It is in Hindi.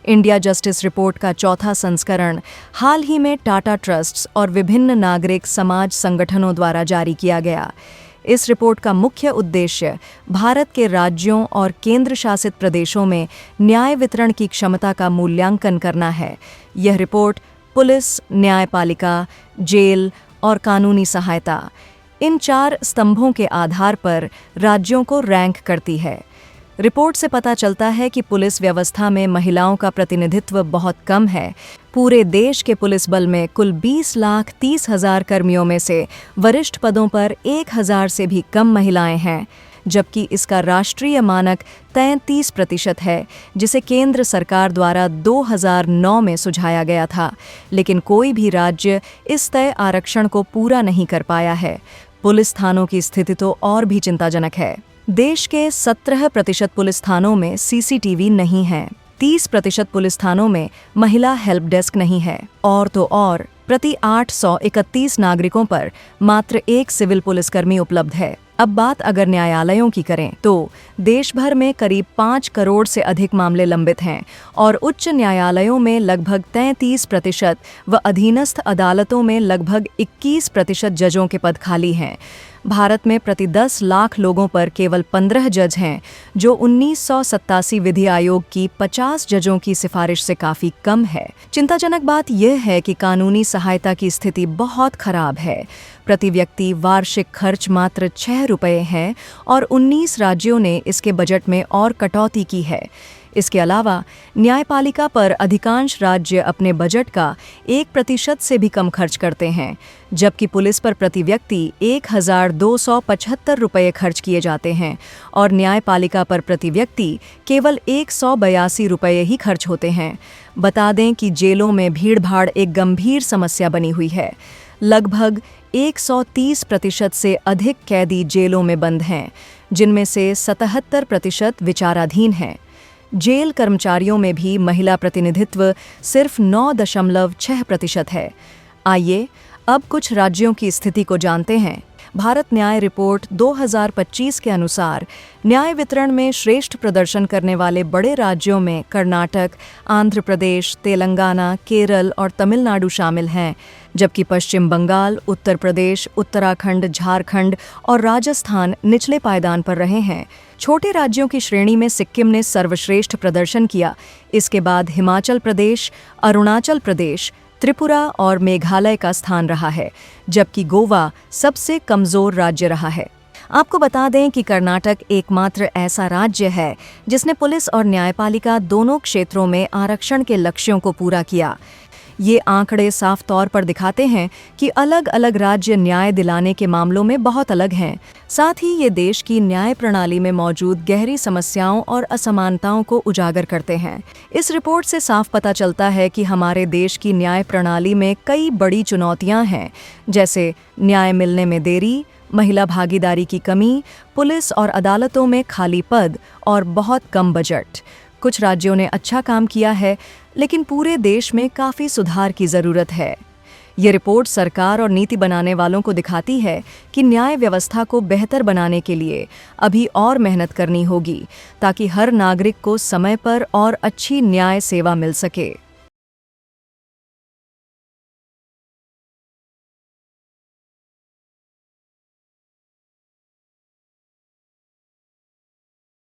इंडिया जस्टिस रिपोर्ट का चौथा संस्करण हाल ही में टाटा ट्रस्ट्स और विभिन्न नागरिक समाज संगठनों द्वारा जारी किया गया। इस रिपोर्ट का मुख्य उद्देश्य भारत के राज्यों और केंद्र शासित प्रदेशों में न्याय वितरण की क्षमता का मूल्यांकन करना है। यह रिपोर्ट पुलिस, न्यायपालिका, जेल और कानूनी सहायता, इन 4 स्तंभों के आधार पर राज्यों को रैंक करती है। रिपोर्ट से पता चलता है कि पुलिस व्यवस्था में महिलाओं का प्रतिनिधित्व बहुत कम है। पूरे देश के पुलिस बल में कुल 20,30,000 कर्मियों में से वरिष्ठ पदों पर 1,000 से भी कम महिलाएं हैं, जबकि इसका राष्ट्रीय मानक 33% है, जिसे केंद्र सरकार द्वारा 2009 में सुझाया गया था। लेकिन कोई भी राज्य इस तय आरक्षण को पूरा नहीं कर पाया है। पुलिस थानों की स्थिति तो और भी चिंताजनक है। देश के 17% पुलिस थानों में सीसीटीवी नहीं है। 30% पुलिस थानों में महिला हेल्प डेस्क नहीं है। और तो और प्रति 831 नागरिकों पर मात्र 1 सिविल पुलिसकर्मी उपलब्ध है। अब बात अगर न्यायालयों की करें तो देश भर में करीब 5 करोड़ से अधिक मामले लंबित हैं और उच्च न्यायालयों में लगभग 33% व अधीनस्थ अदालतों में लगभग 21% जजों के पद खाली हैं। भारत में प्रति 10 लाख लोगों पर केवल 15 जज हैं, जो 1987 विधि आयोग की 50 जजों की सिफारिश से काफी कम है। चिंताजनक बात यह है कि कानूनी सहायता की स्थिति बहुत खराब है। प्रति व्यक्ति वार्षिक खर्च मात्र 6 रुपये है और 19 राज्यों ने इसके बजट में और कटौती की है। इसके अलावा न्यायपालिका पर अधिकांश राज्य अपने बजट का 1% से भी कम खर्च करते हैं, जबकि पुलिस पर प्रति व्यक्ति 1,275 रुपये खर्च किए जाते हैं और न्यायपालिका पर प्रति व्यक्ति केवल 182 रुपये ही खर्च होते हैं। बता दें कि जेलों में भीड़-भाड़ एक गंभीर समस्या बनी हुई है। लगभग 130% से अधिक कैदी जेलों में बंद हैं, जिनमें से 77% विचाराधीन हैं। जेल कर्मचारियों में भी महिला प्रतिनिधित्व सिर्फ 9.6% है। आइए अब कुछ राज्यों की स्थिति को जानते हैं। भारत न्याय रिपोर्ट 2025 के अनुसार न्याय वितरण में श्रेष्ठ प्रदर्शन करने वाले बड़े राज्यों में कर्नाटक, आंध्र प्रदेश, तेलंगाना, केरल और तमिलनाडु शामिल हैं, जबकि पश्चिम बंगाल, उत्तर प्रदेश, उत्तराखंड, झारखंड और राजस्थान निचले पायदान पर रहे हैं। छोटे राज्यों की श्रेणी में सिक्किम ने सर्वश्रेष्ठ प्रदर्शन किया। इसके बाद हिमाचल प्रदेश, अरुणाचल प्रदेश, त्रिपुरा और मेघालय का स्थान रहा है, जबकि गोवा सबसे कमजोर राज्य रहा है। आपको बता दें कि कर्नाटक एकमात्र ऐसा राज्य है जिसने पुलिस और न्यायपालिका दोनों क्षेत्रों में आरक्षण के लक्ष्यों को पूरा किया। ये आंकड़े साफ तौर पर दिखाते हैं कि अलग अलग राज्य न्याय दिलाने के मामलों में बहुत अलग हैं। साथ ही ये देश की न्याय प्रणाली में मौजूद गहरी समस्याओं और असमानताओं को उजागर करते हैं। इस रिपोर्ट से साफ पता चलता है कि हमारे देश की न्याय प्रणाली में कई बड़ी चुनौतियां हैं, जैसे न्याय मिलने में देरी, महिला भागीदारी की कमी, पुलिस और अदालतों में खाली पद और बहुत कम बजट। कुछ राज्यों ने अच्छा काम किया है, लेकिन पूरे देश में काफ़ी सुधार की ज़रूरत है। ये रिपोर्ट सरकार और नीति बनाने वालों को दिखाती है कि न्याय व्यवस्था को बेहतर बनाने के लिए अभी और मेहनत करनी होगी, ताकि हर नागरिक को समय पर और अच्छी न्याय सेवा मिल सके।